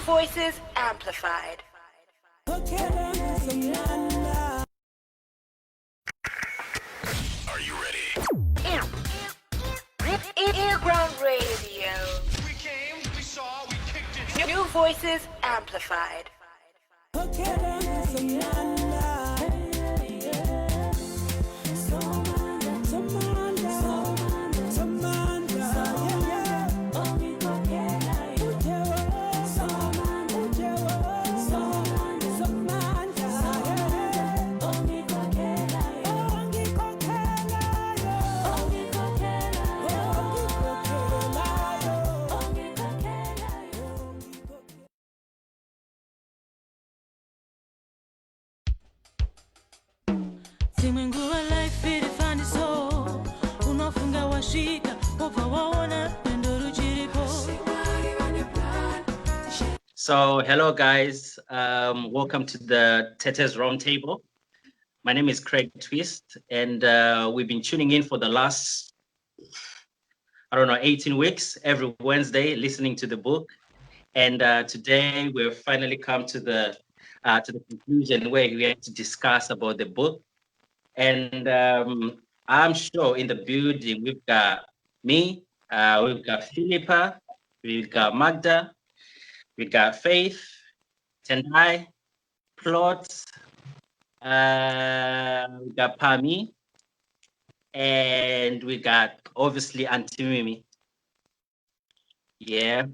voices amplified. Are you ready? Ground Radio. We came, we saw, we kicked it. New voices amplified. So, hello guys, welcome to the TETE's Roundtable. My name is Craig Twist, and we've been tuning in for the last, 18 weeks, every Wednesday, listening to the book. And today we've finally come to the conclusion where we have to discuss about the book. And I'm sure in the building, we've got me, we've got Philippa, we've got Magda, we got Faith, Tendai, Plot, we got Pami, and we got obviously Auntie Mimi. Yeah.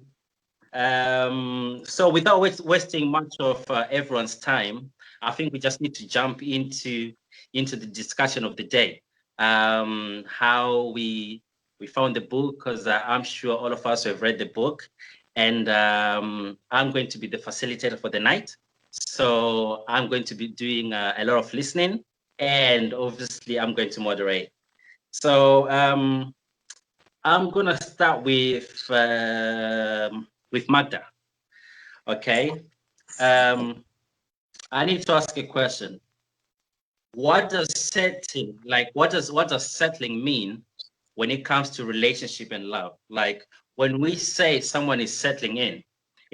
So without wasting much of everyone's time, I think we just need to jump into the discussion of the day. How we found the book, because I'm sure all of us have read the book. And I'm going to be the facilitator for the night. So I'm going to be doing a lot of listening, and obviously I'm going to moderate. So I'm going to start with Magda. Okay. I need to ask a question. What does settling mean when it comes to relationship and love? Like, when we say someone is settling in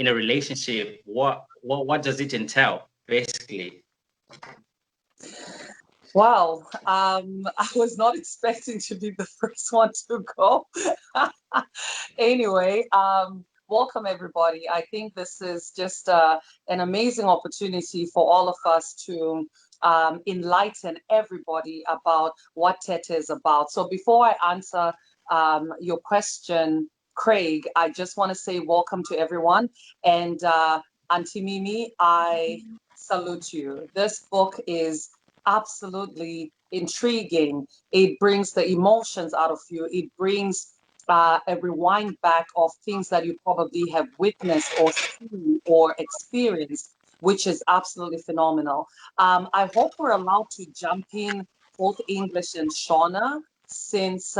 a relationship, what does it entail, basically? Wow, I was not expecting to be the first one to go. Anyway, welcome everybody. I think this is just an amazing opportunity for all of us to enlighten everybody about what TETE is about. So before I answer your question, Craig, I just want to say welcome to everyone. And Auntie Mimi, I salute you. This book is absolutely intriguing. It brings the emotions out of you. It brings a rewind back of things that you probably have witnessed or seen or experienced, which is absolutely phenomenal. I hope we're allowed to jump in both English and Shona, since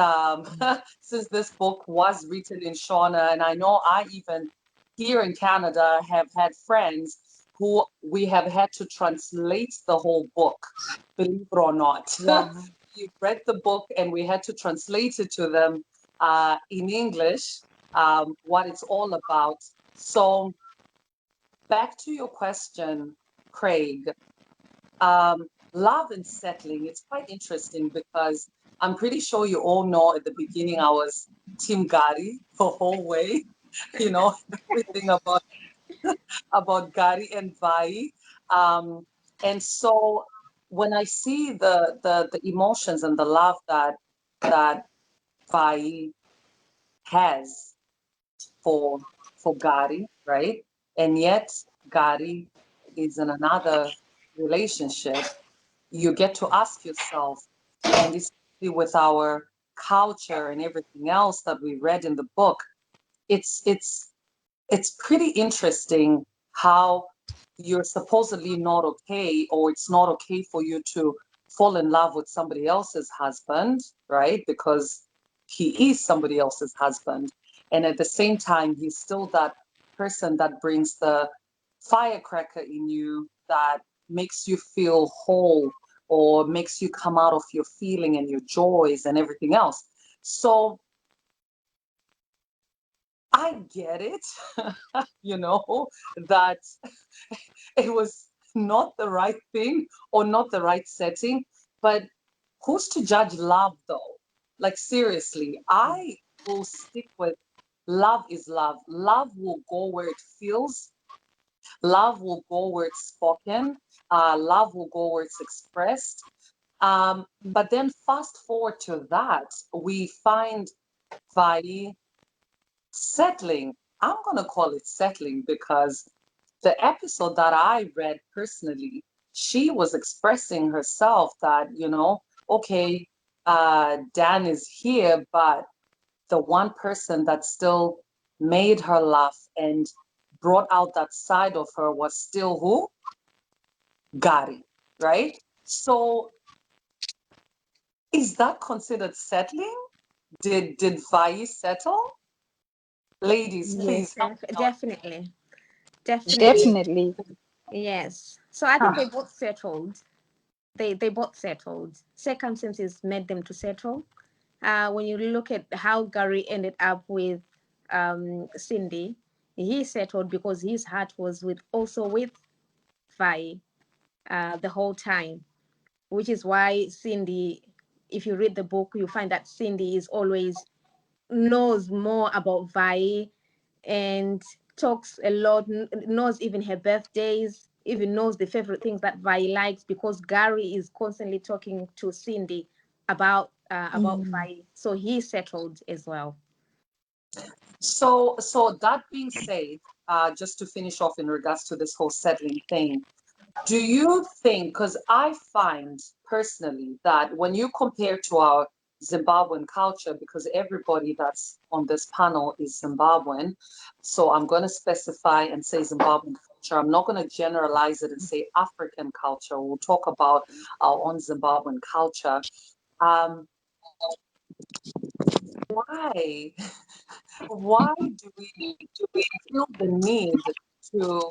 since this book was written in Shona, and I know I even here in Canada have had friends who we have had to translate the whole book, believe it or not. Yeah. You read the book and we had to translate it to them in English, what it's all about. So back to your question, Craig. Love and settling, it's quite interesting because I'm pretty sure you all know at the beginning I was Team Gary the whole way, everything about Gary and Vai. And so when I see the emotions and the love that Vai has for Gary, right? And yet Gary is in another relationship, you get to ask yourself, and especially with our culture and everything else that we read in the book, it's pretty interesting how you're supposedly not okay, or it's not okay for you to fall in love with somebody else's husband, right? Because he is somebody else's husband. And at the same time, he's still that person that brings the firecracker in you that makes you feel whole or makes you come out of your feeling and your joys and everything else. So I get it, you know, that it was not the right thing or not the right setting, but who's to judge love though? Like seriously, I will stick with love is love. Love will go where it feels. Love will go where it's spoken. Love will go where it's expressed. But then fast forward to that, we find Vai settling. I'm gonna call it settling because the episode that I read personally, she was expressing herself that, you know, okay, Dan is here, but the one person that still made her laugh and brought out that side of her was still who? Gary, right? So is that considered settling? Did Vai settle? Ladies, please Yes, help me out. definitely. Definitely. Definitely. Yes. So I think Ah, they both settled. They both settled. Circumstances made them to settle. When you look at how Gary ended up with Cindy, he settled because his heart was with Vi the whole time, which is why Cindy, if you read the book, you find that Cindy is always knows more about Vi and talks a lot, knows even her birthdays, even knows the favorite things that Vi likes because Gary is constantly talking to Cindy about Vi. So he settled as well. So that being said, just to finish off in regards to this whole settling thing, do you think, because I find personally that when you compare to our Zimbabwean culture, because everybody that's on this panel is Zimbabwean, so I'm going to specify and say Zimbabwean culture. I'm not going to generalize it and say African culture. We'll talk about our own Zimbabwean culture. Um, why? Why do we feel the need to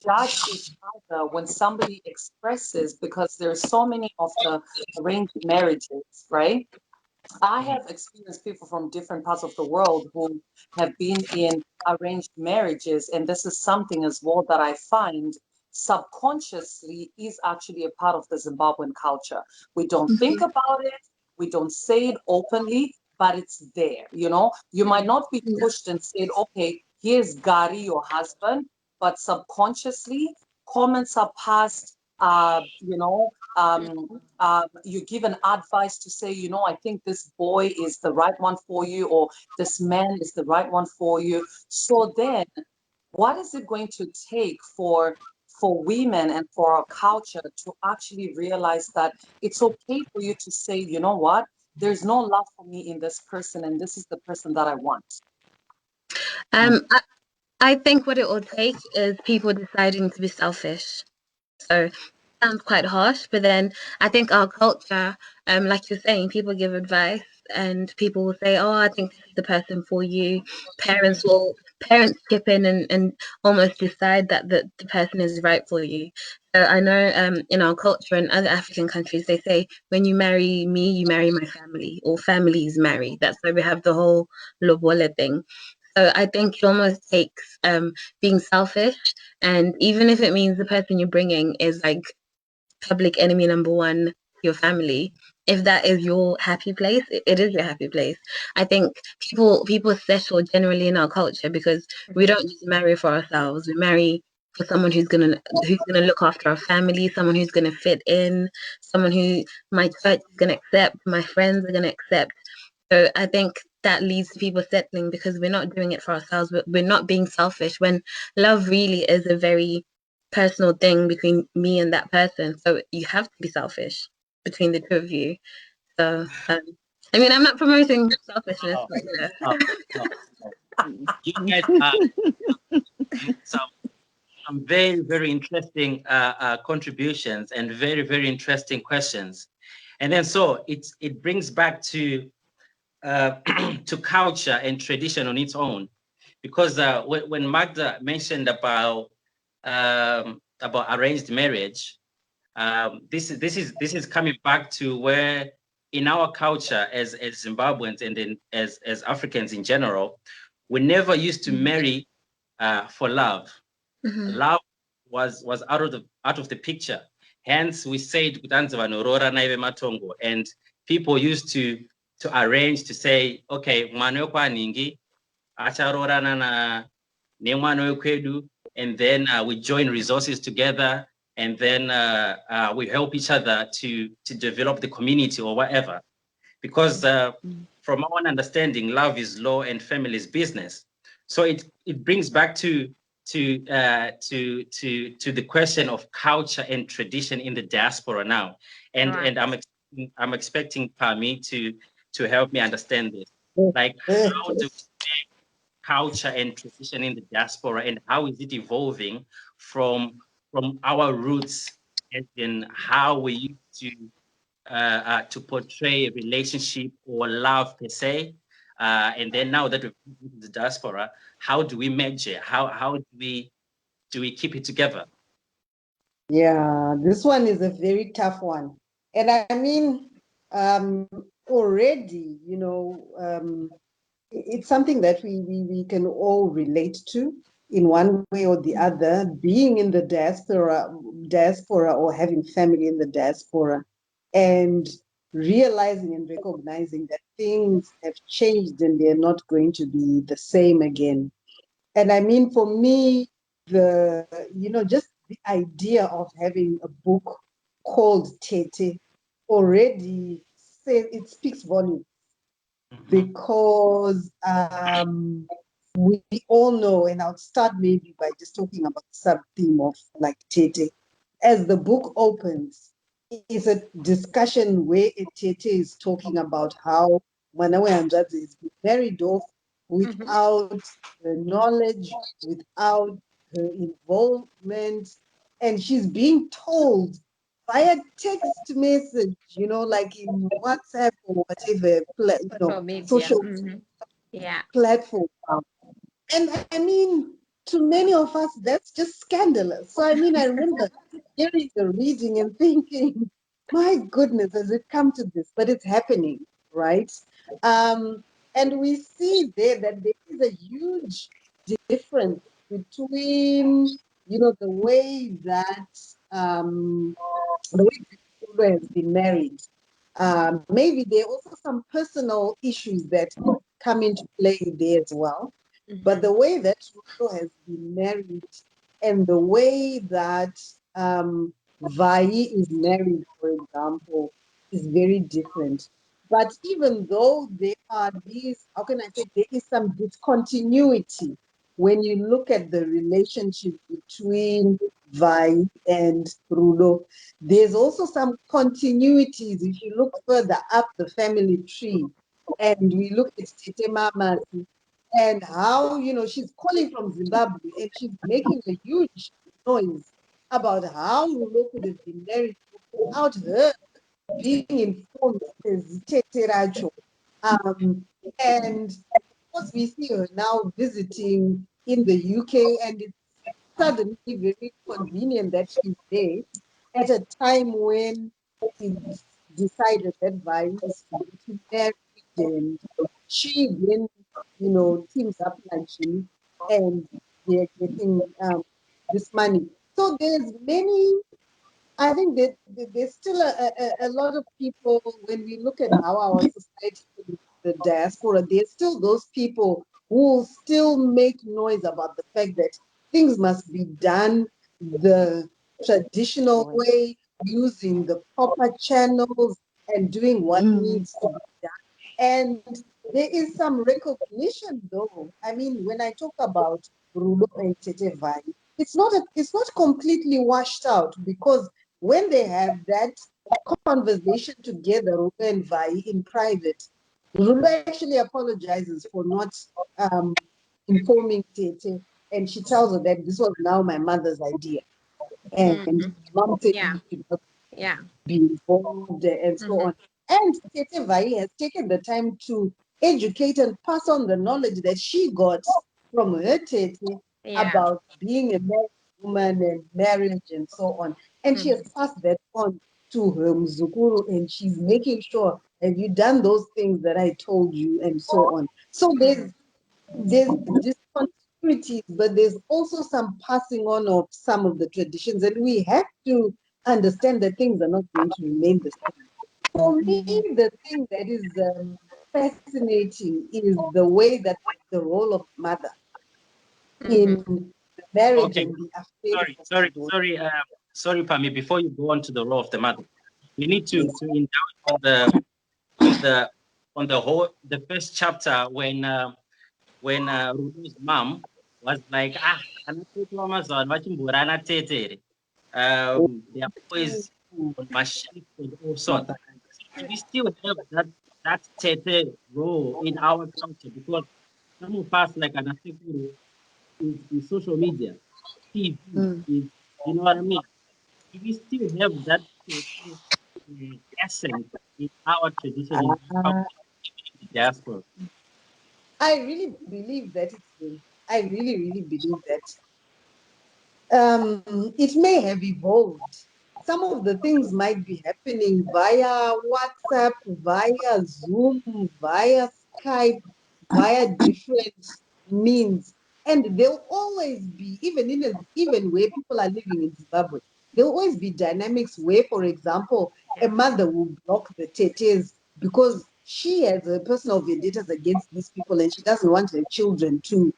judge each other when somebody expresses, because there's so many of the arranged marriages, right? I have experienced people from different parts of the world who have been in arranged marriages, and this is something as well that I find subconsciously is actually a part of the Zimbabwean culture. We don't think about it, we don't say it openly, but it's there, you know? You might not be pushed and said, okay, here's Gary, your husband, but subconsciously comments are passed, you know, you give an advice to say, you know, I think this boy is the right one for you, or this man is the right one for you. So then, what is it going to take for women and for our culture to actually realize that it's okay for you to say, you know what, there's no love for me in this person, and this is the person that I want. Um, I, I think what it will take is people deciding to be selfish. So sounds quite harsh, but then I think our culture, like you're saying, people give advice and people will say, "Oh, I think this is the person for you." Parents skip in and almost decide that the person is right for you. So I know in our culture and other African countries, they say when you marry me, you marry my family, or families marry. That's why we have the whole lobola thing. So I think it almost takes being selfish, and even if it means the person you're bringing is like public enemy number one, your family, if that is your happy place, it is your happy place. I think people settle generally in our culture because we don't just marry for ourselves. We marry for someone who's gonna look after our family, someone who's gonna fit in, someone who my church is gonna accept, my friends are gonna accept. So I think that leads to people settling because we're not doing it for ourselves. We're not being selfish when love really is a very personal thing between me and that person. So you have to be selfish between the two of you. So I mean, I'm not promoting selfishness, Oh, but oh, oh, oh. You guys are some very, very interesting contributions and very, very interesting questions. And then so it brings back to to culture and tradition on its own, because when Magda mentioned about arranged marriage, this is coming back to where in our culture as Zimbabweans and as Africans in general, we never used to marry for love. Love was out of the picture. Hence, we said kutanzi vanorora naive matongo, and people used to arrange to say, okay, mwana wekwaningi acharorana nemwana wekwedu, and then we join resources together, and then we help each other to develop the community or whatever. Because from our understanding, love is law and family is business. So it brings back to the question of culture and tradition in the diaspora now, and Right. and I'm expecting Pami to help me understand this, like how do culture and tradition in the diaspora, and how is it evolving from our roots, and in how we used to portray a relationship or love per se, and then now that we're in the diaspora, how do we measure? How do we keep it together? Yeah, this one is a very tough one. And I mean, already, it's something that we can all relate to in one way or the other, being in the diaspora or having family in the diaspora, and realizing and recognizing that things have changed and they're not going to be the same again. And I mean, for me, just the idea of having a book called TETE already says it speaks volumes, because we all know, and I'll start maybe by just talking about the sub-theme of like TETE. As the book opens, it's a discussion where TETE is talking about how Manawe Andrade is married off without her knowledge, without her involvement, and she's being told via text message, like in WhatsApp or whatever, Social media. social Yeah. platform. And I mean, to many of us, that's just scandalous. So I mean, I remember hearing the reading and thinking, my goodness, has it come to this? But it's happening, right? And we see there that there is a huge difference between, the way that the way Zulu has been married. Maybe there are also some personal issues that come into play there as well. But the way that Ruto has been married and the way that Vai is married, for example, is very different. But even though there are these, how can I say, there is some discontinuity when you look at the relationship between Vai and Rudo. There's also some continuities if you look further up the family tree and we look at Tete Mama and how, she's calling from Zimbabwe and she's making a huge noise about how Rulo could have been married without her being informed as Tete Racho. And of course, we see her now visiting in the UK, and it's suddenly very convenient that she's there at a time when it's decided that Vi is going to marry, and she then, teams up actually, and they're getting this money. So there's many. I think that there's still a lot of people, when we look at how our society, the diaspora, there's still those people who still make noise about the fact that things must be done the traditional way, using the proper channels and doing what needs to be done. And there is some recognition, though. I mean, when I talk about Rulo and Tete Vai, it's not completely washed out, because when they have that conversation together, Rulo and Vai in private, Rulo actually apologizes for not informing Tete, and she tells her that this was now my mother's idea, and mom said Yeah. you should not Yeah. be involved and so on. And Tete Vai has taken the time to educate and pass on the knowledge that she got from her Tete Yeah. about being a married woman and marriage and so on. And she has passed that on to her Mzukuru, and she's making sure, have you done those things that I told you, and so on. So there's there's discontinuities, but there's also some passing on of some of the traditions, and we have to understand that things are not going to remain the same. For me, the thing that is fascinating is the way that the role of mother in the marriage Okay, and the affairs sorry, of the sorry, daughter. sorry, sorry, Pami. Before you go on to the role of the mother, we need Yes. to indulge on the whole the first chapter when Rudu's mom was like, ana tete wamazuva ano vachimborana tete here. They are always on my shift and all sorts. Do we still have that tete role in our culture? Because some of us, like Anasekuru, is social media, TV, is, you know what I mean? Do we still have that tete, essence in our tradition, in our culture, in the diaspora? I really believe that it's there. I really, really believe that it may have evolved. Some of the things might be happening via WhatsApp, via Zoom, via Skype, via different means. And there'll always be, even where people are living in Zimbabwe, there'll always be dynamics where, for example, a mother will block the tetes because she has a personal vendettas against these people and she doesn't want her children to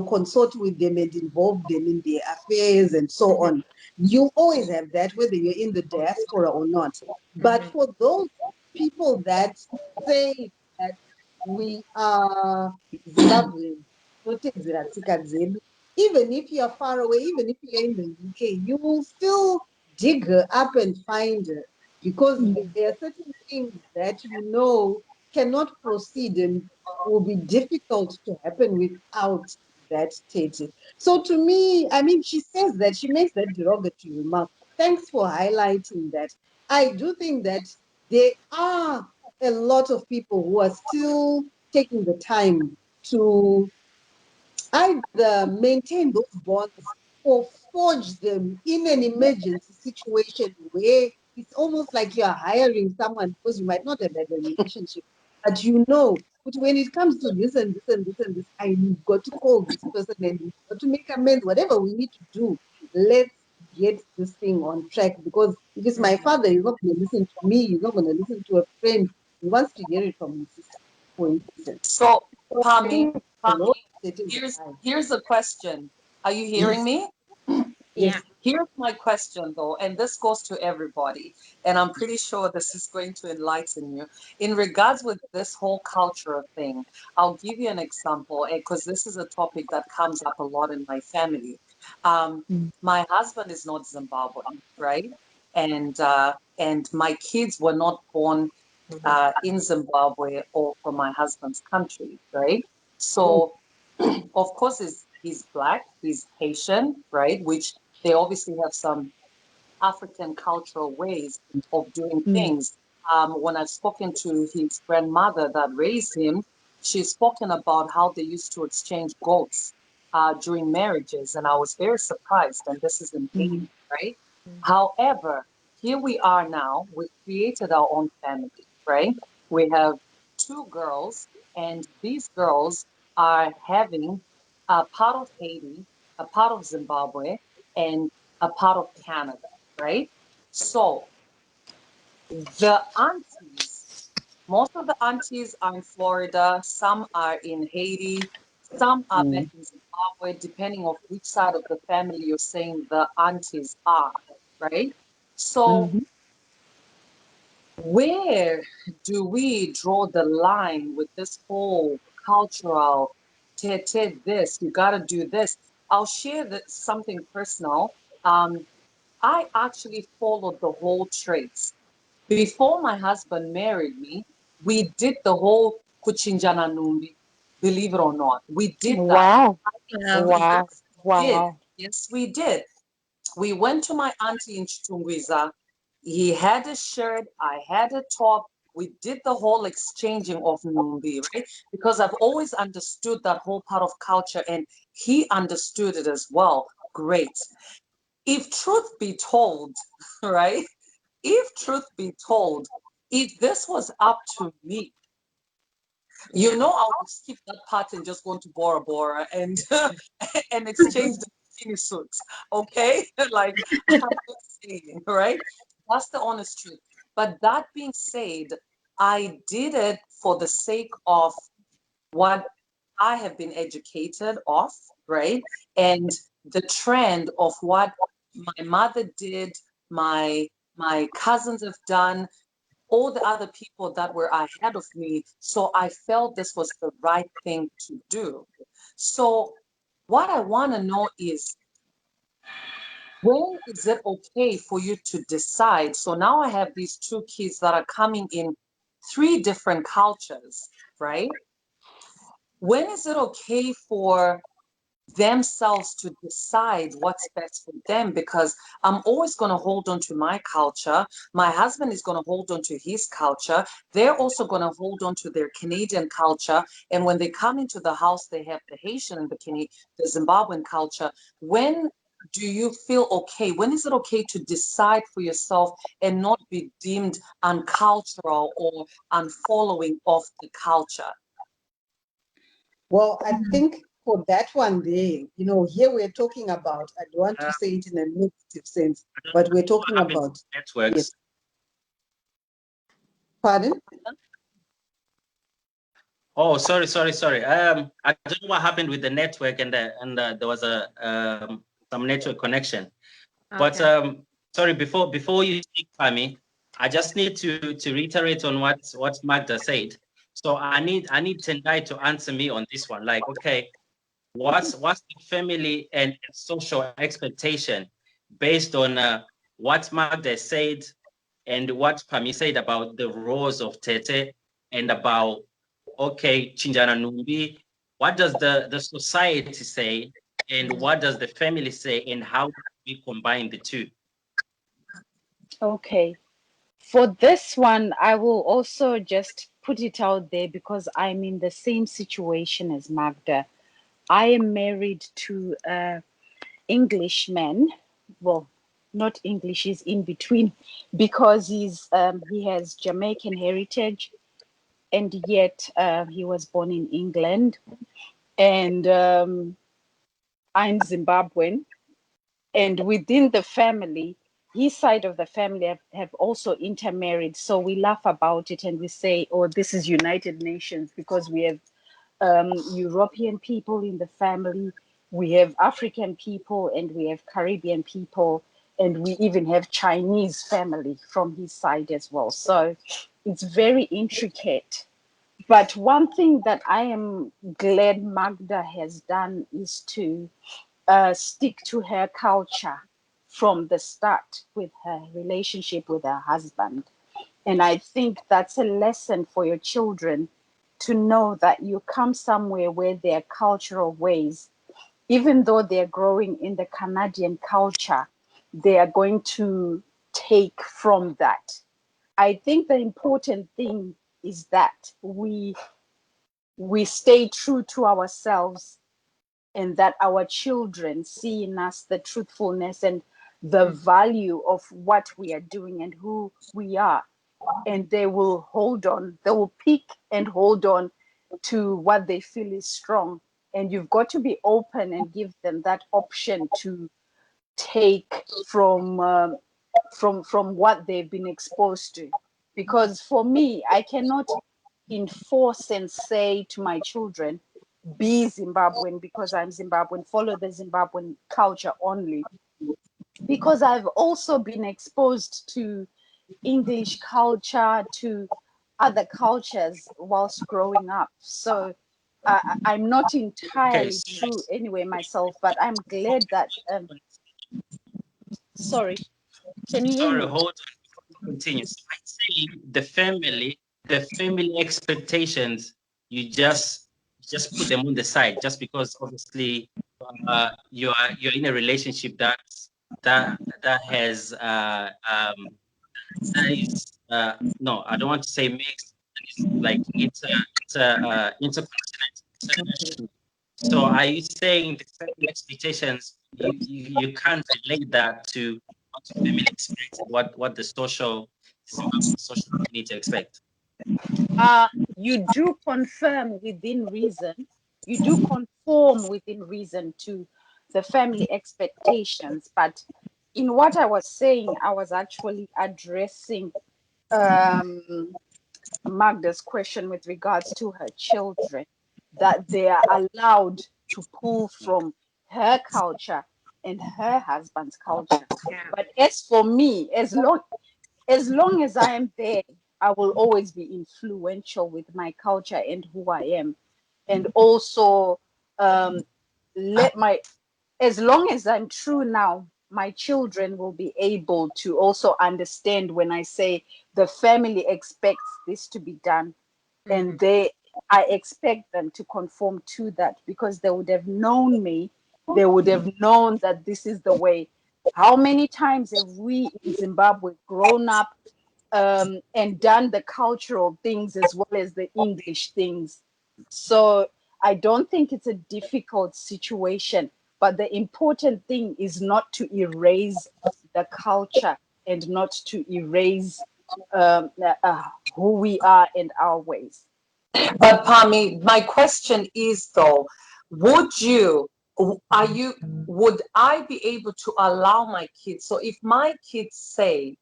consort with them and involve them in their affairs and so on. You always have that, whether you're in the diaspora or not. But for those people that say that we are Zimbabwean, even if you're far away, even if you're in the UK, you will still dig her up and find her because there are certain things that cannot proceed and will be difficult to happen without that Tete. So to me, I mean, she says that, she makes that derogatory remark. Thanks for highlighting that. I do think that there are a lot of people who are still taking the time to either maintain those bonds or forge them in an emergency situation where it's almost like you're hiring someone because you might not have had a relationship, but when it comes to this and this and this and this, I've got to call this person and we've got to make amends, whatever we need to do. Let's get this thing on track because if it's my father, he's not going to listen to me, he's not going to listen to a friend. He wants to hear it from his sister, for instance. So, So I Pami, think the role that is here's a question. Are you hearing me? Yeah. Here's my question, though, and this goes to everybody, and I'm pretty sure this is going to enlighten you. In regards with this whole culture thing, I'll give you an example, because this is a topic that comes up a lot in my family. My husband is not Zimbabwean, right? And my kids were not born in Zimbabwe or from my husband's country, right? So, of course, he's black, he's Haitian, right? Which they obviously have some African cultural ways of doing things. When I've spoken to his grandmother that raised him, she's spoken about how they used to exchange goats during marriages, and I was very surprised. And this is in Haiti, right? However, here we are now. We've created our own family, right? We have two girls, and these girls are having a part of Haiti, a part of Zimbabwe, and a part of Canada, right? So the aunties, most of the aunties are in Florida, some are in Haiti, some are back in Zimbabwe, depending on which side of the family you're saying the aunties are, right? So where do we draw the line with this whole cultural this, you got to do this? I'll share something personal. I actually followed the whole traits. Before my husband married me, we did the whole kuchinjana numbi, believe it or not. We did that. Wow. Wow. Wow. Yes, we did. Wow. Yes, we did. We went to my auntie in Chitungwiza. He had a shirt, I had a top. We did the whole exchanging of Numbi, right? Because I've always understood that whole part of culture and he understood it as well. Great. If truth be told, right? If truth be told, if this was up to me, You know, I would skip that part and just go into Bora Bora and and exchange the bikini suits. Okay, like I'm just saying, right? That's the honest truth. But that being said, I did it for the sake of what I have been educated of, right? And the trend of what my mother did, my cousins have done, all the other people that were ahead of me. So I felt this was the right thing to do. So what I want to know is, when is it okay for you to decide? So now I have these two kids that are coming in three different cultures, right? When is it okay for themselves to decide what's best for them? Because I'm always going to hold on to my culture. My husband is going to hold on to his culture. They're also going to hold on to their Canadian culture. And when they come into the house, they have the Haitian and the Zimbabwean culture. When do you feel okay? When is it okay to decide for yourself and not be deemed uncultural or unfollowing of the culture? Well, I think for that one there, you know, here we're talking about, I don't want to say it in a negative sense, but we're talking Having about, networks. yes. Pardon? Oh, sorry. I don't know what happened with the network, and there was some network connection. But Okay. sorry, before you speak, Pami, I just need to reiterate on what Magda said. So I need Tendai to answer me on this one. Like, okay, what's the family and social expectation based on what Magda said and what Pami said about the roles of Tete and about, okay, Chinjana Numbi, what does the society say and what does the family say and how do we combine the two? Okay. For this one, I will also just put it out there because I'm in the same situation as Magda. I am married to an Englishman. Well, not English, he's in between because he has Jamaican heritage and yet he was born in England. And I'm Zimbabwean. And within the family, his side of the family have also intermarried. So we laugh about it and we say, oh, this is United Nations because we have European people in the family, we have African people, and we have Caribbean people, and we even have Chinese family from his side as well. So it's very intricate. But one thing that I am glad Magda has done is to stick to her culture from the start with her relationship with her husband. And I think that's a lesson for your children to know that you come somewhere where their cultural ways, even though they're growing in the Canadian culture, they are going to take from that. I think the important thing is that we stay true to ourselves and that our children see in us the truthfulness and the value of what we are doing and who we are. And they will hold on, they will pick and hold on to what they feel is strong. And you've got to be open and give them that option to take from what they've been exposed to. Because for me, I cannot enforce and say to my children, be Zimbabwean because I'm Zimbabwean, follow the Zimbabwean culture only. Because I've also been exposed to English culture, to other cultures whilst growing up. So I'm not Okay, entirely true anyway myself, but I'm glad that, sorry, can you hear sorry, me? hold on, continue. So I say the family expectations, you just put them on the side just because obviously you're in a relationship that has that is no, I don't want to say mixed, it's like intercontinental. So are you saying the family expectations, you can't relate that to what the family expects and what the social community expect? You do confirm within reason, you do conform within reason to the family expectations. But in what I was saying, I was actually addressing Magda's question with regards to her children, that they are allowed to pull from her culture and her husband's culture. Yeah. But as for me, as long as I am there, I will always be influential with my culture and who I am. And also, um, let my, as long as I'm true now, my children will be able to also understand when I say the family expects this to be done. And I expect them to conform to that, because they would have known me. They would have known that this is the way. How many times have we in Zimbabwe grown up and done the cultural things as well as the English things? So I don't think it's a difficult situation, but the important thing is not to erase the culture and not to erase who we are and our ways. But Pami, my question is though, would you, would I be able to allow my kids? So if my kids say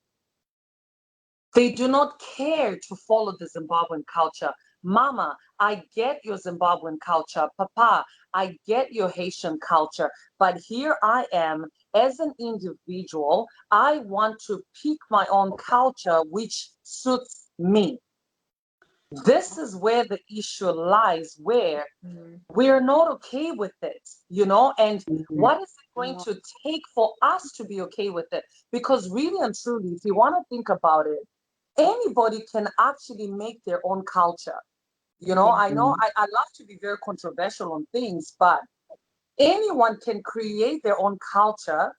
they do not care to follow the Zimbabwean culture, Mama, I get your Zimbabwean culture. Papa, I get your Haitian culture. But here I am as an individual. I want to pick my own culture, which suits me. This is where the issue lies, where we're not okay with it, and what is it going to take for us to be okay with it? Because really and truly, if you want to think about it, anybody can actually make their own culture. I know I love to be very controversial on things, but anyone can create their own culture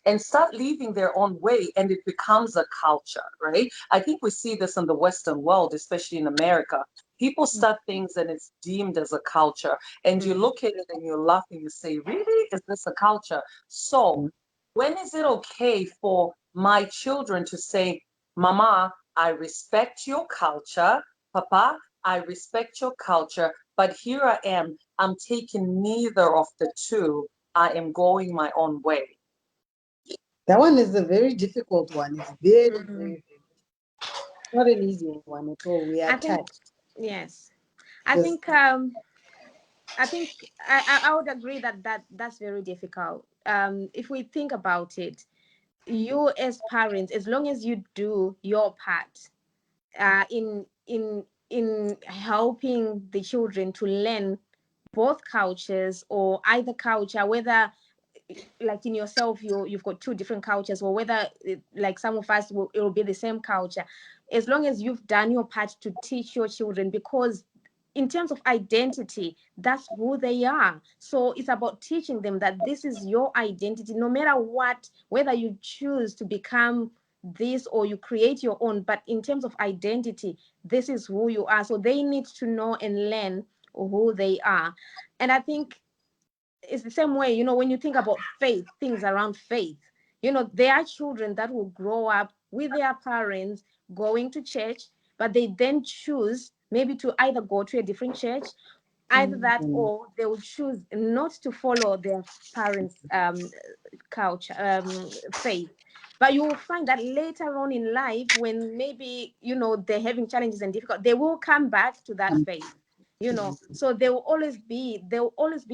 and start living their own way, and it becomes a culture, right? I think we see this in the Western world, especially in America. People start things and it's deemed as a culture, and you look at it and you laugh and you say, really, is this a culture? So when is it okay for my children to say, Mama, I respect your culture, Papa, I respect your culture, but here I am, I'm taking neither of the two, I am going my own way. That one is a very difficult one. It's very, very, not an easy one at all. We are I think attached. yes. I This, think I think I would agree that's very difficult. If we think about it, you as parents, as long as you do your part in helping the children to learn both cultures, or either culture, whether like in yourself you've got two different cultures, or whether like some of us it will be the same culture, as long as you've done your part to teach your children, because in terms of identity, that's who they are. So it's about teaching them that this is your identity, no matter what, whether you choose to become this or you create your own, but in terms of identity, this is who you are. So they need to know and learn who they are. And I think it's the same way, when you think about faith, things around faith, there are children that will grow up with their parents going to church, but they then choose maybe to either go to a different church, either that, or they will choose not to follow their parents' culture, faith. But you will find that later on in life, when maybe they're having challenges and difficult, they will come back to that faith. So there will always be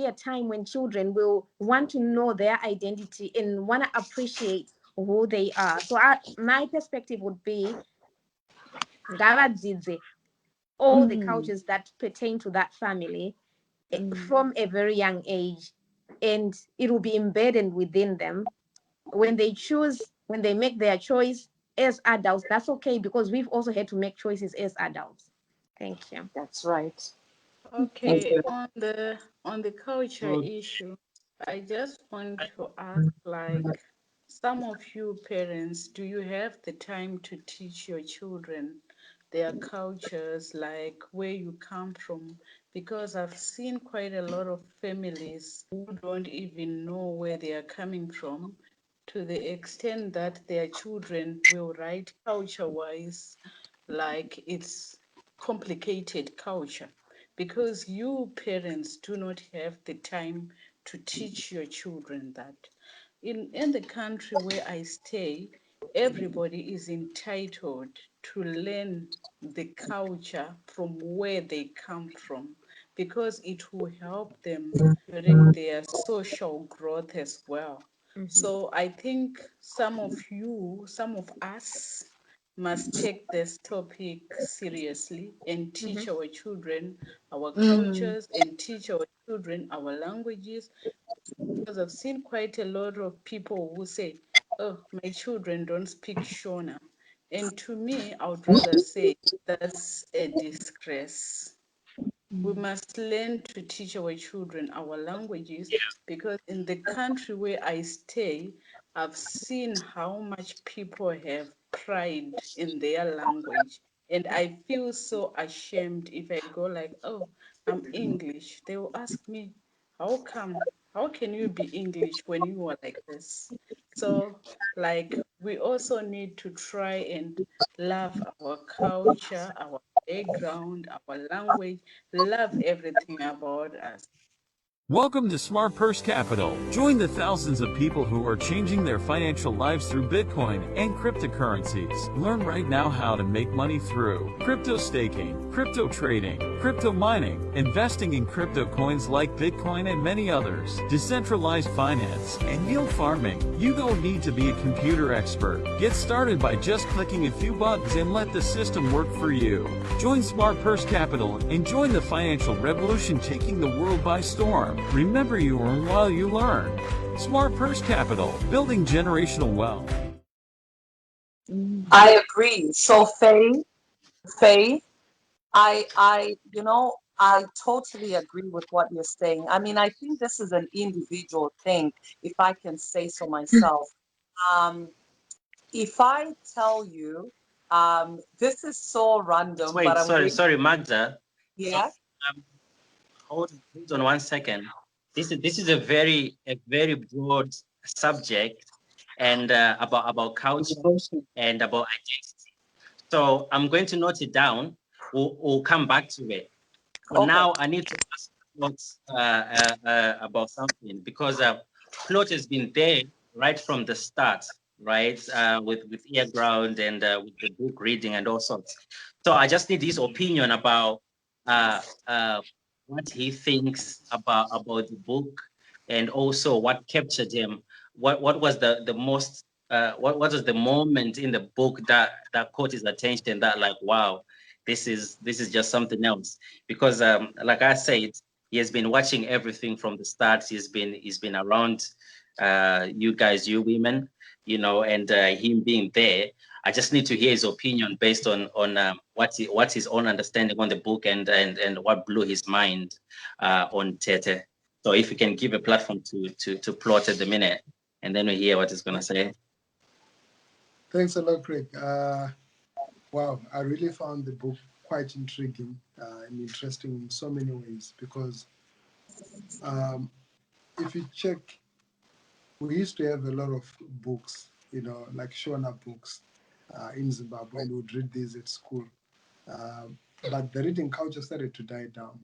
a time when children will want to know their identity and want to appreciate who they are. So my perspective would be ngavadzidze all the cultures that pertain to that family from a very young age, and it will be embedded within them. When they make their choice as adults, that's okay, because we've also had to make choices as adults. Thank you. That's right. Okay, on the culture issue, I just want to ask, like, some of you parents, do you have the time to teach your children their cultures, like where you come from? Because I've seen quite a lot of families who don't even know where they are coming from, to the extent that their children will write culture-wise, like it's complicated culture because you parents do not have the time to teach your children that. In the country where I stay, everybody is entitled to learn the culture from where they come from because it will help them during their social growth as well. So I think some of us must take this topic seriously and teach our children our Mm. cultures and teach our children our languages because I've seen quite a lot of people who say, "Oh, my children don't speak Shona." And to me, I would rather say that's a disgrace. We must learn to teach our children our languages because in the country where I stay, I've seen how much people have pride in their language. And I feel so ashamed if I go like, oh, I'm English. They will ask me, how come? How can you be English when you are like this? So, like, we also need to try and love our culture, our background, our language, love everything about us. Welcome to Smart Purse Capital. Join the thousands of people who are changing their financial lives through Bitcoin and cryptocurrencies. Learn right now how to make money through crypto staking, crypto trading, crypto mining, investing in crypto coins like Bitcoin and many others, decentralized finance, and yield farming. You don't need to be a computer expert. Get started by just clicking a few buttons and let the system work for you. Join Smart Purse Capital and join the financial revolution taking the world by storm. Remember, you earn while you learn. Smart Purse Capital, building generational wealth. I agree. So Faye, I totally agree with what you're saying. I mean, I think this is an individual thing, if I can say so myself. Um, if I tell you, this is so random, but Wait, I'm sorry, going, sorry, Magda. So, yeah. um, hold on 1 second. This is a very broad subject, and about culture and about identity. So I'm going to note it down. We'll come back to it. For Okay. now, I need to ask Claude about something because Claude has been there right from the start, right, with ear ground and with the book reading and all sorts. So I just need his opinion about uh, uh, what he thinks about the book and also what captured him. What was the most what was the moment in the book that caught his attention that like wow, this is just something else because like I said, he has been watching everything from the start. He's been around you guys, you women, and him being there. I just need to hear his opinion based on what's his own understanding on the book and what blew his mind on TETE. So if you can give a platform to plot at the minute, and then we hear what he's gonna say. Thanks a lot, Craig. Wow, I really found the book quite intriguing and interesting in so many ways because if you check, we used to have a lot of books, like Shona books in Zimbabwe, and we'd read these at school. But the reading culture started to die down.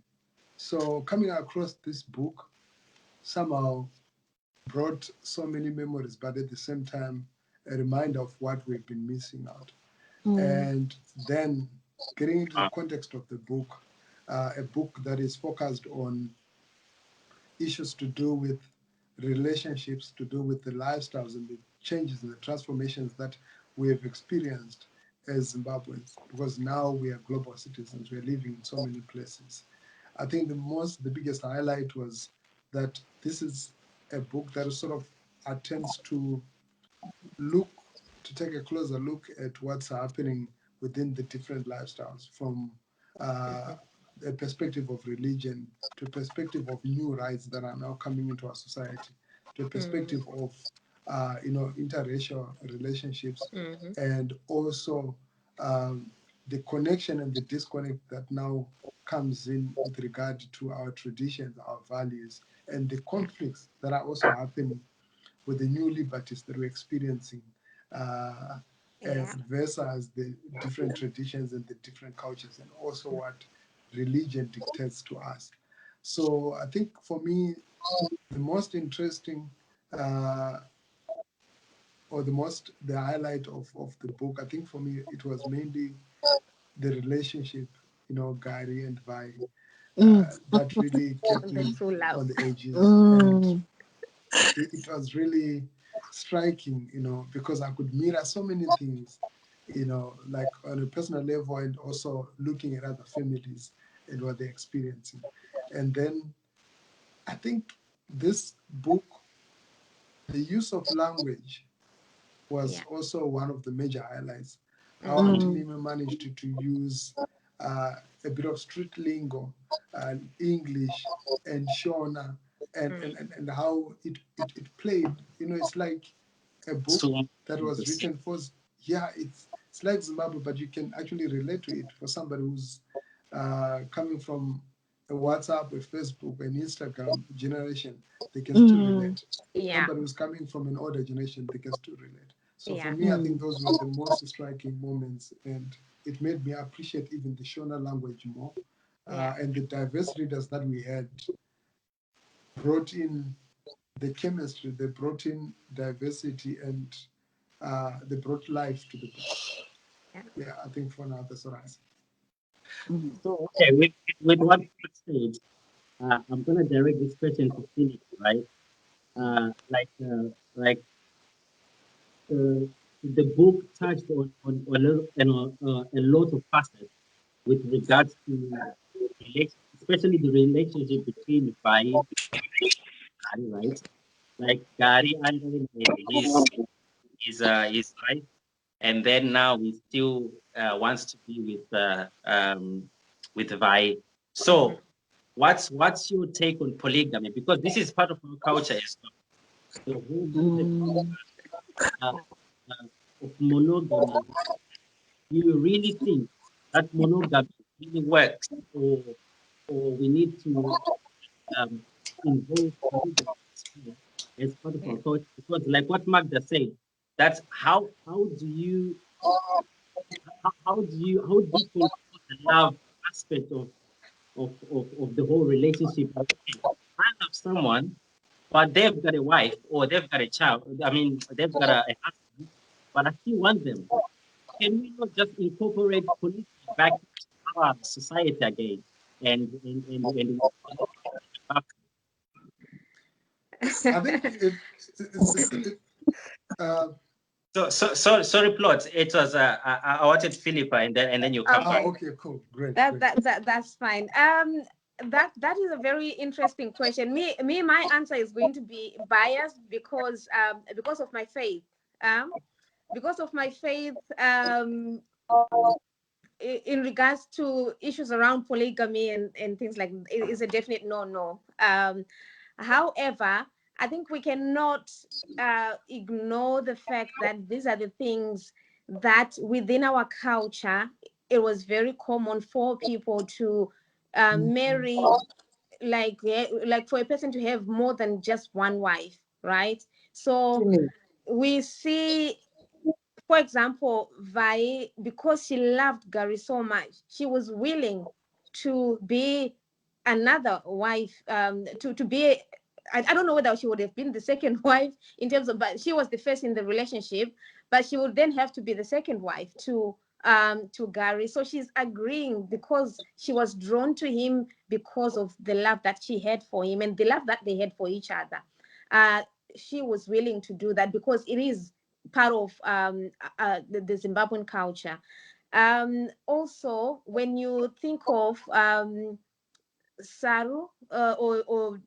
So coming across this book somehow brought so many memories, but at the same time, a reminder of what we've been missing out. And then getting into the context of the book, a book that is focused on issues to do with relationships, to do with the lifestyles and the changes and the transformations that we have experienced as Zimbabweans, because now we are global citizens, we're living in so many places. I think the biggest highlight was that this is a book that sort of attempts to look take a closer look at what's happening within the different lifestyles from a perspective of religion to a perspective of new rights that are now coming into our society to a perspective of interracial relationships and also the connection and the disconnect that now comes in with regard to our traditions, our values, and the conflicts that are also happening with the new liberties that we're experiencing Yeah. versus the different traditions and the different cultures, and also what religion dictates to us. So I think for me, the most interesting or the highlight of the book, I think for me, it was mainly the relationship, Gary and Vi, that really kept The me true love. on the edges. And it was really striking, because I could mirror so many things, like on a personal level, and also looking at other families and what they're experiencing. And then I think this book, the use of language was Yeah. also one of the major highlights. How Mm-hmm. Auntie Nima managed to use a bit of street lingo, English, and Shona, and how it played. It's like a book So that was written for, yeah, it's like Zimbabwe, but you can actually relate to it for somebody who's coming from a WhatsApp, a Facebook, an Instagram generation. They can still relate. Yeah. Somebody who's coming from an older generation, they can still relate. So for Yeah. me, I think those were the most striking moments, and it made me appreciate even the Shona language more, Yeah. and the diverse readers that we had brought in the chemistry, they brought in diversity, and they brought life to the book. Yeah. Yeah, I think for now that's what I say. So, okay, with what you said, I'm gonna direct this question to Philip, right? Like the book touched on a lot of facets with regards to especially the relationship between Bai and Gary, right? Like Gary under his wife, and then now he still wants to be with Vai. So what's your take on polygamy? Because this is part of our culture as well. The whole concept of monogamy. Do you really think that monogamy really works, or we need to um, involve polygamy as part of our culture? Because, like what Magda said, that's how do you how do you control the love aspect of the whole relationship? Okay, I love someone, but they've got a wife or they've got a child. I mean, they've got a husband, but I still want them. Can we not just incorporate polygamy back into our society again? And I think it uh, sorry, plot. It was I wanted Philippa, and then you come back. Okay. okay, cool, great, That, great. that's fine. That is a very interesting question. My answer is going to be biased because of my faith. Because of my faith, in regards to issues around polygamy and things like it is a definite no. However, I think we cannot ignore the fact that these are the things that within our culture it was very common for people to marry, like for a person to have more than just one wife, right? So we see, for example, Vai, because she loved Gary so much, she was willing to be another wife, to be, I don't know whether she would have been the second wife in terms of, but she was the first in the relationship, but she would then have to be the second wife to Gary. So she's agreeing because she was drawn to him because of the love that she had for him and the love that they had for each other. She was willing to do that because it is part of the Zimbabwean culture. Also, when you think of Saru or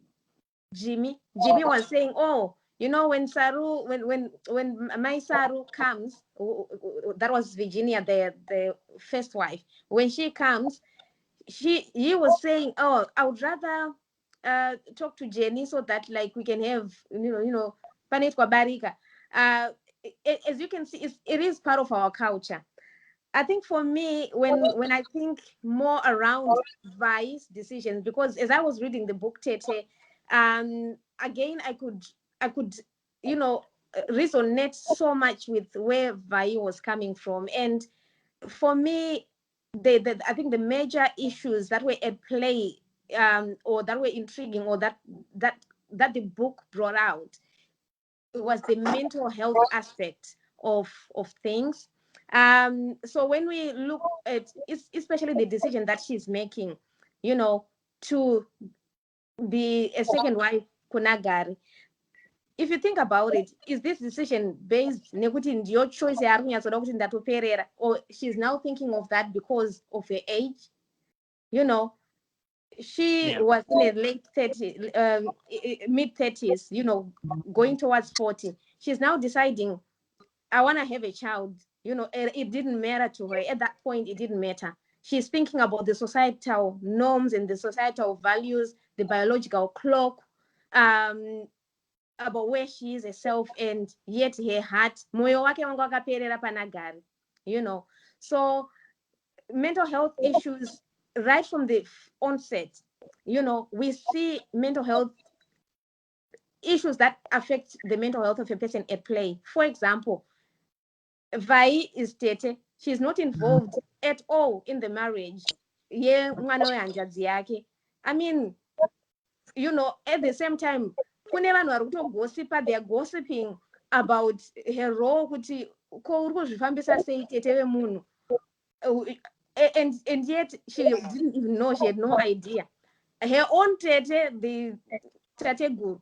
Jimmy was saying, oh, when Saru, when my Saru comes, that was Virginia, the first wife. When she comes, he was saying, oh, I would rather talk to Jenny so that like we can have panet kwa barika. As you can see, it is part of our culture. I think for me, when I think more around Vice decisions, because as I was reading the book Tete, again I could resonate so much with where Vai was coming from. And for me, I think the major issues that were at play, or that were intriguing, or that the book brought out, was the mental health aspect of things. So when we look at, especially the decision that she's making, to be a second wife kunagari, if you think about it, is this decision based nekuti your choice yaari kunyatsoda kuti ndatoperera, or she's now thinking of that because of her age? She was in her late 30s, mid 30s, going towards 40. She's now deciding, I want to have a child. It didn't matter to her at that point. It didn't matter. She's thinking about the societal norms and the societal values, the biological clock, about where she is herself, and yet her heart, moyo wake wangu wakaperera panagari. So mental health issues right from the onset, we see mental health issues that affect the mental health of a person at play. For example, Vai is TETE. She's not involved at all in the marriage. I mean, at the same time, they're gossiping about her role, kuti ko uri kuzvifambisa sei tete vemunhu. And yet she didn't even know, she had no idea. Her own tete, the tate guru,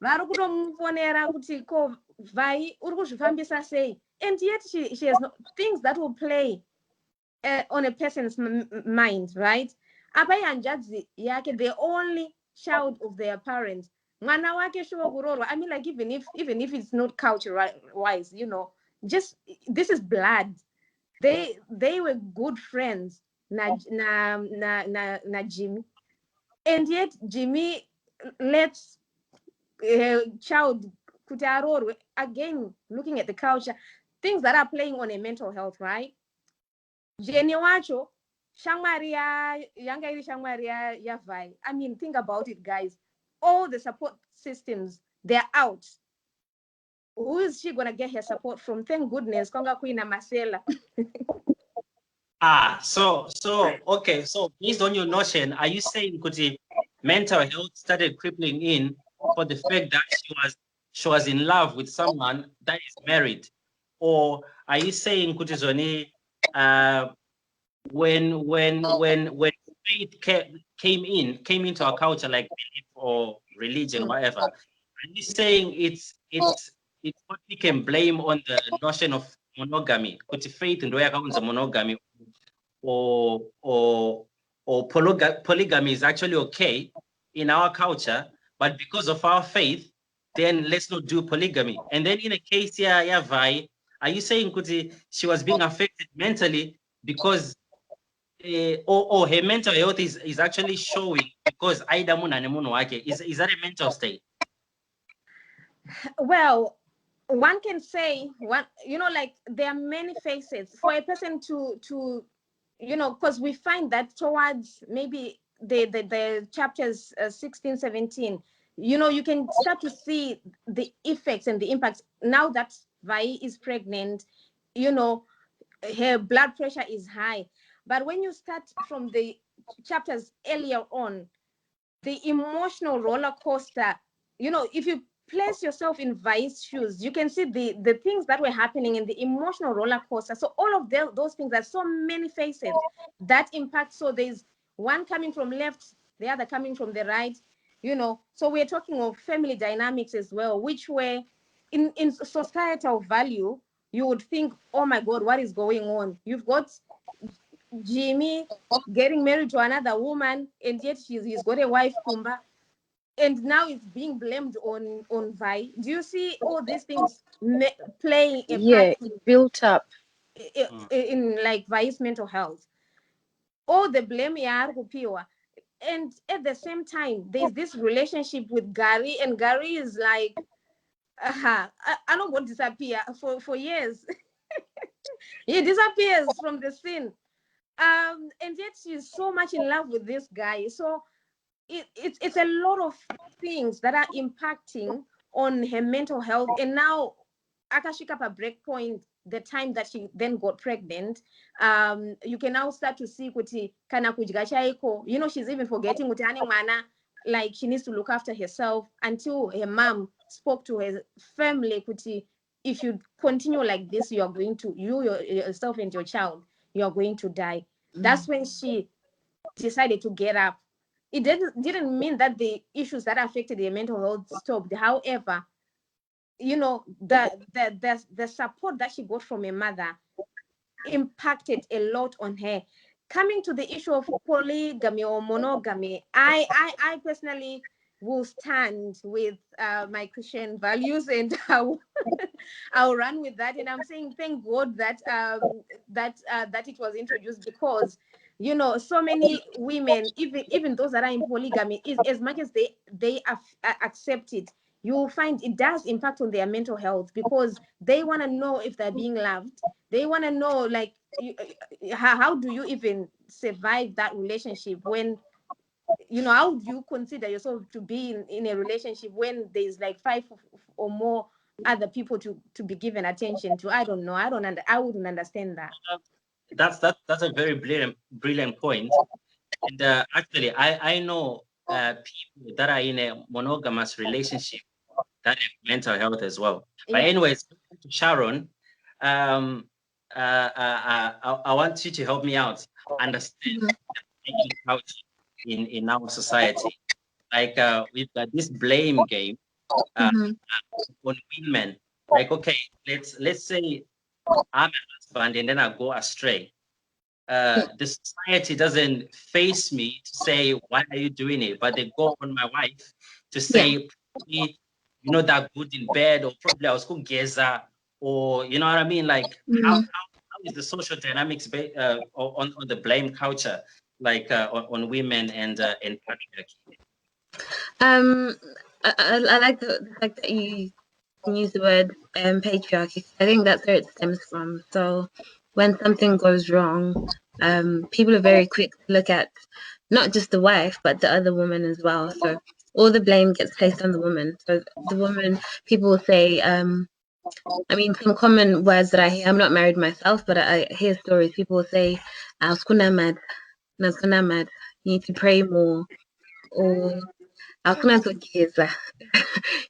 vari kutomufonera kuti ko Vai uri kuzvifambisa sei, and yet she has no things that will play on a person's mind, right? Apa yanjadzi yake, the only child of their parents, mwana wake shuwa kurorwa. I mean, like, even if it's not culture wise, just this is blood. They were good friends, na Jimmy, and yet Jimmy lets child kuti arorwe. Again, looking at the culture, things that are playing on a mental health, right? Jenny wacho shamwari yanga iri shamwari ya Vai. I mean, think about it, guys. All the support systems, they're out. Who is she gonna get her support from? Thank goodness konga kuina Marcela. So okay, so based on your notion, are you saying kuti mental health started crippling in for the fact that she was in love with someone that is married? Or are you saying kuti zoni when faith came into our culture, like belief or religion, whatever, are you saying it's what we can blame on the notion of monogamy? Kuti faith ndo yakaunza monogamy, or polygamy is actually okay in our culture, but because of our faith, then let's not do polygamy. And then in a case here, Vai, are you saying kuti she was being affected mentally because or her mental health is actually showing because aida muna ne munhu wake? Is that a mental state? Well, one can say like there are many faces for a person to because we find that towards maybe the chapters 16, 17, you can start to see the effects and the impacts. Now that Vai is pregnant, her blood pressure is high. But when you start from the chapters earlier on, the emotional roller coaster, if you place yourself in Vai's shoes, you can see the things that were happening in the emotional roller coaster. So all of those things, are so many faces that impact. So there's one coming from left, the other coming from the right, So we're talking of family dynamics as well, which were in societal value, you would think, oh my God, what is going on? You've got Jimmy getting married to another woman, and yet he's got a wife, Kumba, and now it's being blamed on Vai. Do you see all these things playing a part built up in like Vai's mental health? All the blame kupiwa. And at the same time, there's this relationship with Gary, and Gary is like, I don't want to disappear for years. He disappears from the scene. And yet she's so much in love with this guy. So it's a lot of things that are impacting on her mental health. And now akashika pa break point, the time that she then got pregnant, you can now start to see kuti kana kudya chaiko, you know, she's even forgetting kuti ane mwana, like she needs to look after herself, until her mom spoke to her family kuti, if you continue like this, you are going to, yourself and your child, you are going to die. That's when she decided to get up. It didn't mean that the issues that affected her mental health stopped. However, you know, the support that she got from her mother impacted a lot on her. Coming to the issue of polygamy or monogamy, I personally will stand with my Christian values, and I'll run with that. And I'm saying thank God that that it was introduced, because, you know, so many women, even those that are in polygamy, is as much as they accept it, you will find it does impact on their mental health, because they want to know if they're being loved. They want to know, like, how do you even survive that relationship when, you know, how do you consider yourself to be in a relationship when there's like 5 or more other people to be given attention to? I don't know. I wouldn't understand that. That's a very brilliant point. And actually, I know people that are in a monogamous relationship that have mental health as well. But anyways, Sharon, I want you to help me out understand the dating culture in our society. Like we've got this blame game on women. Like, okay, let's say I'm a husband and then I go astray. The society doesn't face me to say, why are you doing it? But they go on my wife to say, you know, that good in bed, or probably I was called Geza, or you know what I mean? Like, how is the social dynamics on the blame culture, like on women and patriarchy? I like the fact that you use the word patriarchy. I think that's where it stems from. So when something goes wrong, people are very quick to look at not just the wife, but the other woman as well. So all the blame gets placed on the woman. So the woman, people will say, I mean, some common words that I hear, I'm not married myself, but I hear stories. People will say, mad, you need to pray more, or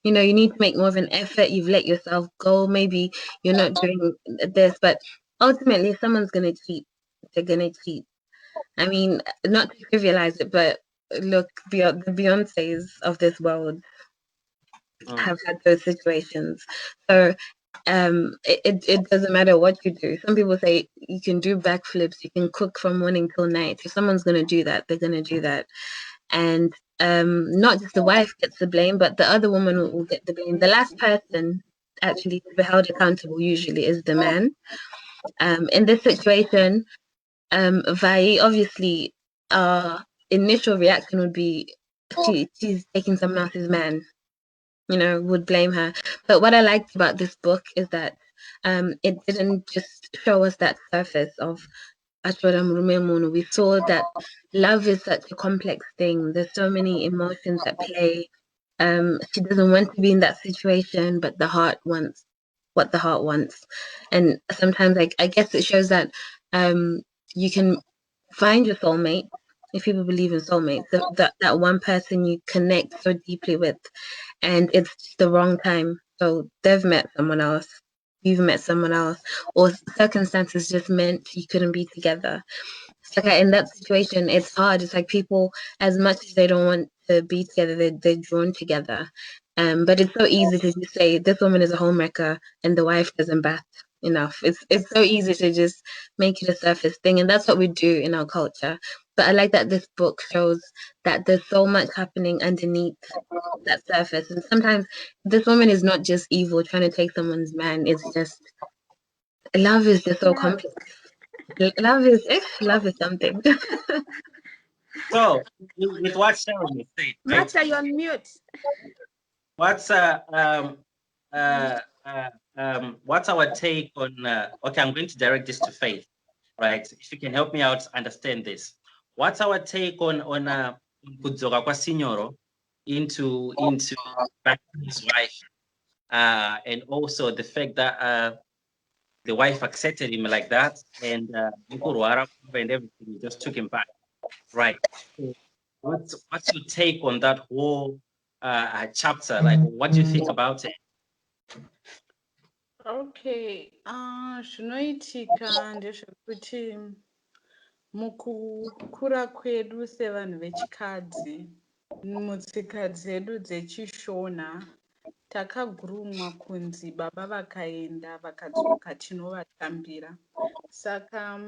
you know, you need to make more of an effort. You've let yourself go. Maybe you're not doing this, but ultimately, if someone's gonna cheat, they're gonna cheat. I mean, not to trivialize it, but look, the Beyoncés of this world have had those situations. So it doesn't matter what you do. Some people say you can do backflips, you can cook from morning till night. If someone's gonna do that, they're gonna do that. And not just the wife gets the blame, but the other woman will get the blame. The last person actually to be held accountable usually is the man. In this situation, Vai, obviously, initial reaction would be she's taking someone else's man, you know, would blame her. But what I liked about this book is that it didn't just show us that surface of we saw that love is such a complex thing. There's so many emotions at play. She doesn't want to be in that situation, but the heart wants what the heart wants. And sometimes, like, I guess it shows that you can find your soulmate if people believe in soulmates. That one person you connect so deeply with, and it's just the wrong time. So they've met someone else. You've met someone else, or circumstances just meant you couldn't be together. It's like in that situation, it's hard. It's like people, as much as they don't want to be together, they're drawn together. But it's so easy to just say this woman is a homewrecker and the wife doesn't bath enough. It's so easy to just make it a surface thing, and that's what we do in our culture. But I like that this book shows that there's so much happening underneath that surface, and sometimes this woman is not just evil trying to take someone's man. It's just love is just so complex. Love is something. So with what Sharon is saying, right? Master, you're on mute. What's what's our take on? Okay, I'm going to direct this to Faith, right? If you can help me out understand this, what's our take on Kudzoka kwa Signoro into his wife? and also the fact that the wife accepted him like that, and and everything, just took him back. Right. So what's your take on that whole chapter? Like, what do you think about it? Okay, zvinoitika ndezvekuti mukukura kwedu sevanhu vechikadzi, mutsika dzedu dzechishona, takagurumwa kunzi baba vakaenda vakadzoka tinovatambira. Saka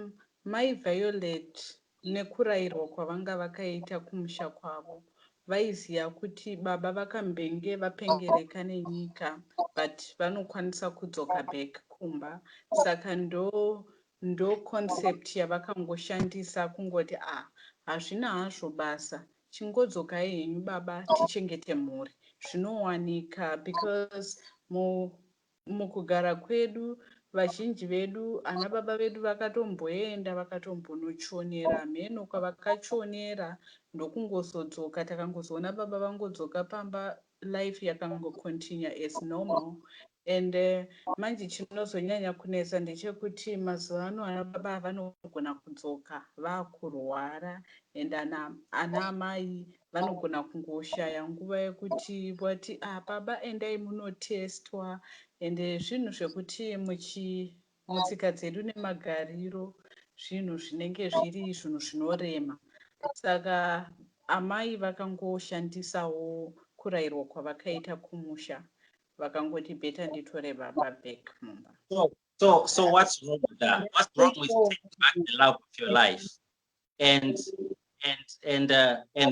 mai Violet nekurayirwa kwavanga vakaita kumusha kwavo, vaiziva kuti baba vakambenge vapengereka nenyika, but vanokwanisa kudzoka back kumba. Saka ndo concept yavakangoshandisa kungoti hazvina hazvo basa, chingodzokai henyu baba tichengete mhuri. Zvinowanika because mukugara kwedu vazhinji vedu ana baba vedu vakatomboenda vakatombonochonera, mheno kwavakachonera ndokungozodzoka takangozoona baba vangodzoka pamba, life yakangocontinue as normal. And manje chinozonyanya kunetsa ndechekuti mazuva ano ana baba vanogona kudzoka vakurwara, and ana amai vanogona kungoshaya nguva yekuti vati baba endai munotestwa, ende zvinhu zvekuti mutsika dzedu nemagariro zvinhu zvinenge zviri zvinhu zvinorema. Saka amai vakangoshandisawo kurayirwa kwavakaita kumusha, vakangoti beta nditore baba back mumba. So what's wrong with that? What's wrong with taking back the love of your life? And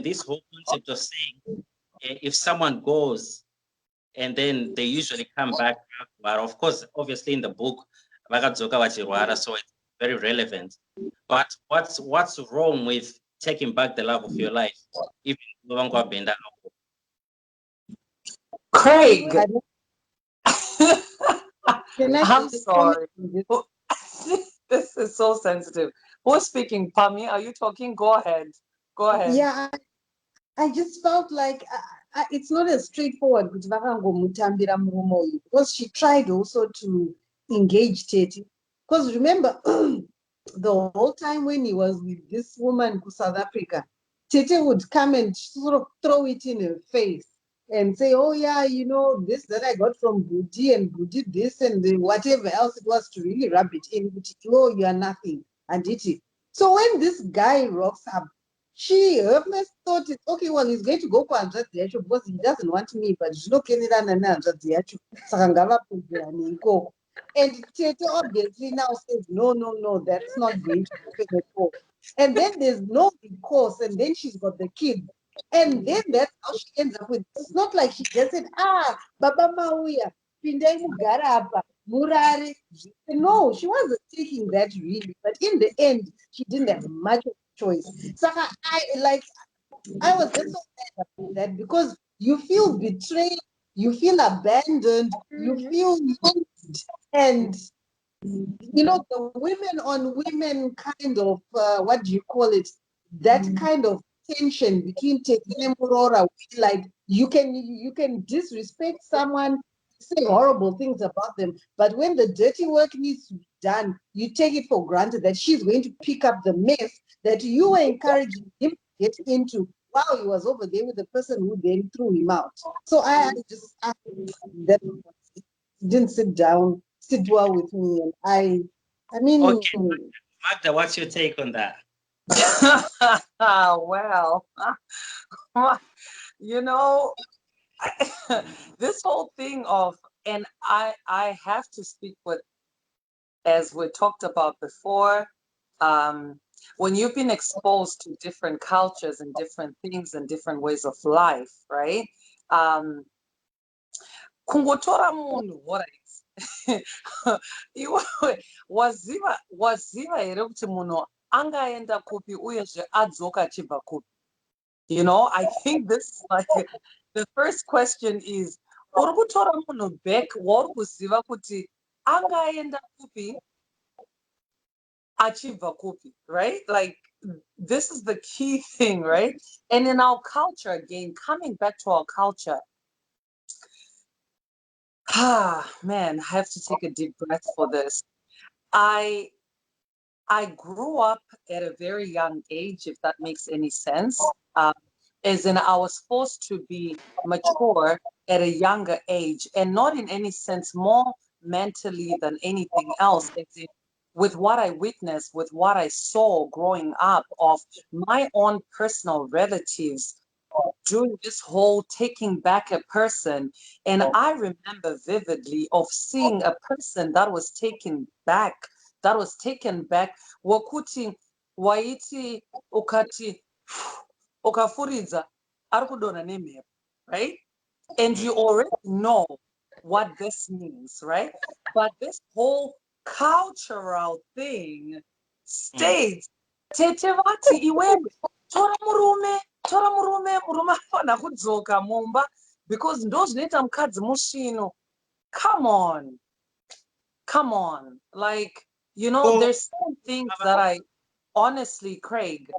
this whole concept of saying if someone goes and then they usually come back, but of course, obviously in the book, so it's very relevant. But what's wrong with taking back the love of your life? Even Craig, Can I I'm just sorry. comment on this? This is so sensitive. Who's speaking? Pami, are you talking? Go ahead. Go ahead. Yeah, I just felt like it's not as straightforward kuti vakangomutambira murume uyu, because she tried also to engage Tete. Because remember, the whole time when he was with this woman in South Africa, Tete would come and sort of throw it in her face and say, oh yeah, you know, this that I got from Budi, and Budi this, and whatever else it was, to really rub it in, oh, you are nothing, and it. So when this guy rocks up, her first thought is, okay, well, he's going to go for hanzvadzi yacho because he doesn't want me, but zvinokenderana nehanzvadzi yacho, saka ngavapedzerane ikoko. And Tete obviously now says, no, that's not going to happen at all. And then there's no recourse, and then she's got the kid. And then that's how she ends up with, it's not like she just said, baba mauya, pindai mugara apa, murare. No, she wasn't taking that really, but in the end, she didn't have much of a choice. So I was just so sad about that, because you feel betrayed, you feel abandoned, you feel used, and you know, the women on women kind of what do you call it? That kind of tension between Tete and Murora, like you can disrespect someone, say horrible things about them, but when the dirty work needs to be done, you take it for granted that she's going to pick up the mess that you were encouraging him to get into while he was over there with the person who then threw him out. So that didn't sit well with me, and I mean, okay, Magda, what's your take on that? Well, you know, this whole thing of, and I have to speak with, as we talked about before, when you've been exposed to different cultures and different things and different ways of life, right? Kungotora munhu, what iwe waziva here kuti munhu angaenda kupi uyezve adzoka achibva kupi? You know, I think this is like the first question is, uri kutora munhu back wauri kuziva kuti angaenda kupi achibva kupi, right? Like, this is the key thing, right? And in our culture, again, coming back to our culture, Man, I have to take a deep breath for this. I grew up at a very young age, if that makes any sense. As in, I was forced to be mature at a younger age, and not in any sense more mentally than anything else. As in, with what I witnessed, with what I saw growing up of my own personal relatives doing this whole taking back a person. And I remember vividly of seeing a person that was taken back, wakuti waiti ukati ukafuridza arikudonha nemhepo, right? And you already know what this means, right? But this whole cultural thing states, tete vati iwewe, tora murume, murume afana kudzoka mumba, because ndozvinoita mukadzi mushino. Come on. Like, you know, there's some things that I honestly, Craig,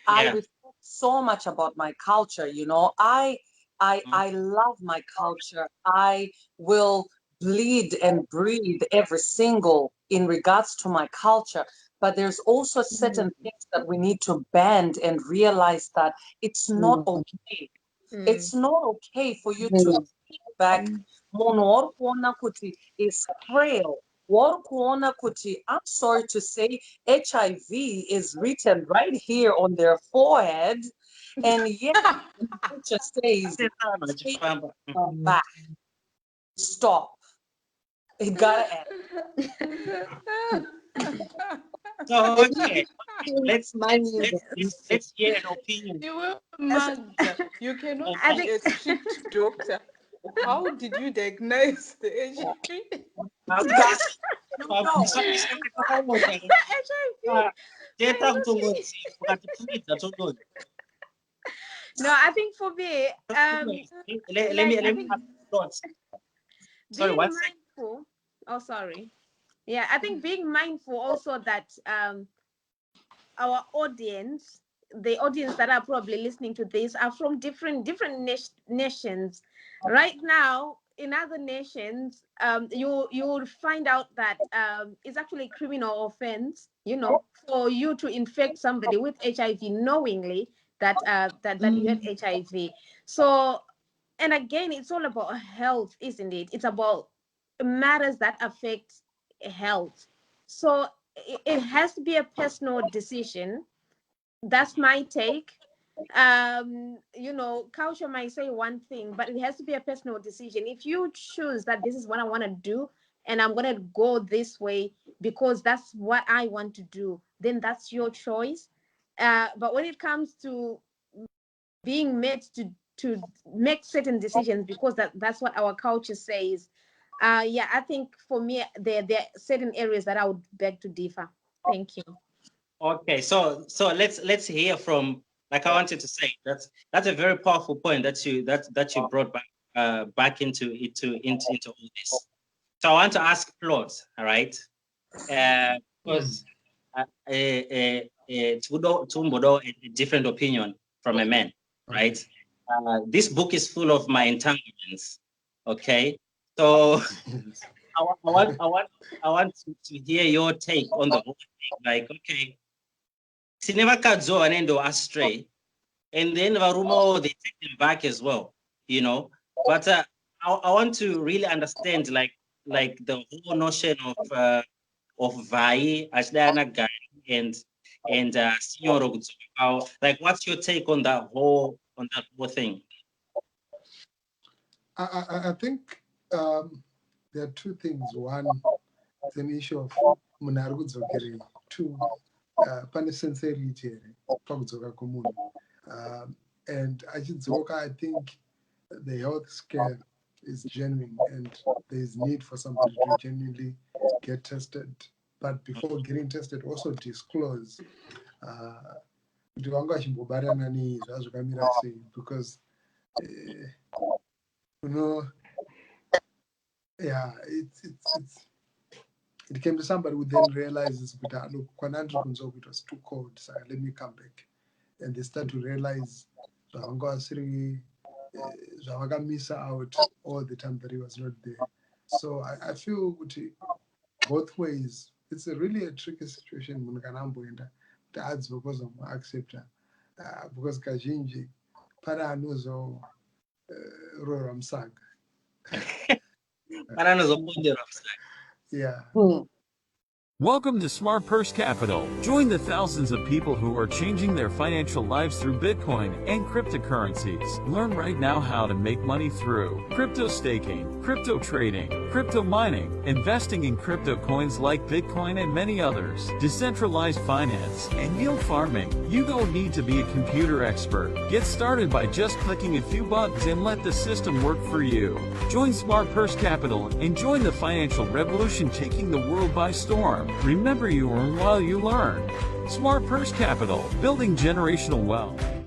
I reflect so much about my culture, you know. I love my culture. I will bleed and breathe every single in regards to my culture. But there's also certain things that we need to bend and realize that it's not okay. It's not okay for you to take back munhu wauri kuona kuti is frail. Wauri kuona kuti, I'm sorry to say, HIV is written right here on their forehead, and yet the culture says, take back, stop. It gotta end. So okay, let's hear an opinion. You will, Magda. You cannot be a strict doctor. How did you diagnose the HIV? No, I think for me, let me have thoughts. Sorry, being mindful. Oh, sorry. Yeah, I think being mindful also that our audience, the audience that are probably listening to this, are from different nations. Right now, in other nations, you will find out that it's actually a criminal offense, you know, for you to infect somebody with HIV knowingly that you had HIV. So, and again, it's all about health, isn't it? It's about matters that affect health. So it has to be a personal decision. That's my take. You know, culture might say one thing, but it has to be a personal decision. If you choose that this is what I want to do and I'm going to go this way because that's what I want to do, then that's your choice. But when it comes to being made to make certain decisions because that's what our culture says, yeah, I think for me there are certain areas that I would beg to differ. Thank you. Okay, so let's hear from, like I wanted to say, that's a very powerful point that you brought back into all this. So I want to ask Claude, all right? Because a different opinion from a man, right? This book is full of my entanglements. Okay, so I want to hear your take on the whole thing. Like, okay, cinema kadzo anendo astray, and then varumo they take them back as well, you know. But I want to really understand like the whole notion of vai ashdana guy and Signor, like what's your take on that whole thing? I think there are two things. One, it's an issue of munaruguzokere. Two, pane sincerity pakudzoka komunhu. And I think the health scare is genuine and there's need for somebody to genuinely get tested. But before getting tested, also disclose kuti vanga vachimbobatana nei zvazvakamira sei, because you know, yeah, it came to somebody who then realizes, look, it was too cold, so let me come back. And they start to realize zvavakamisa out all the time that he was not there. So I feel kuti both ways, it's really a tricky situation munhu kana amboenda kuti adzive accepta because kazhinji pane anozororwa musaga. Yeah. Welcome to Smart Purse Capital. Join the thousands of people who are changing their financial lives through Bitcoin and cryptocurrencies. Learn right now how to make money through crypto staking, crypto trading, crypto mining, investing in crypto coins like Bitcoin and many others, decentralized finance, and yield farming. You don't need to be a computer expert. Get started by just clicking a few buttons and let the system work for you. Join Smart Purse Capital and join the financial revolution taking the world by storm. Remember, you earn while you learn. Smart Purse Capital, building generational wealth.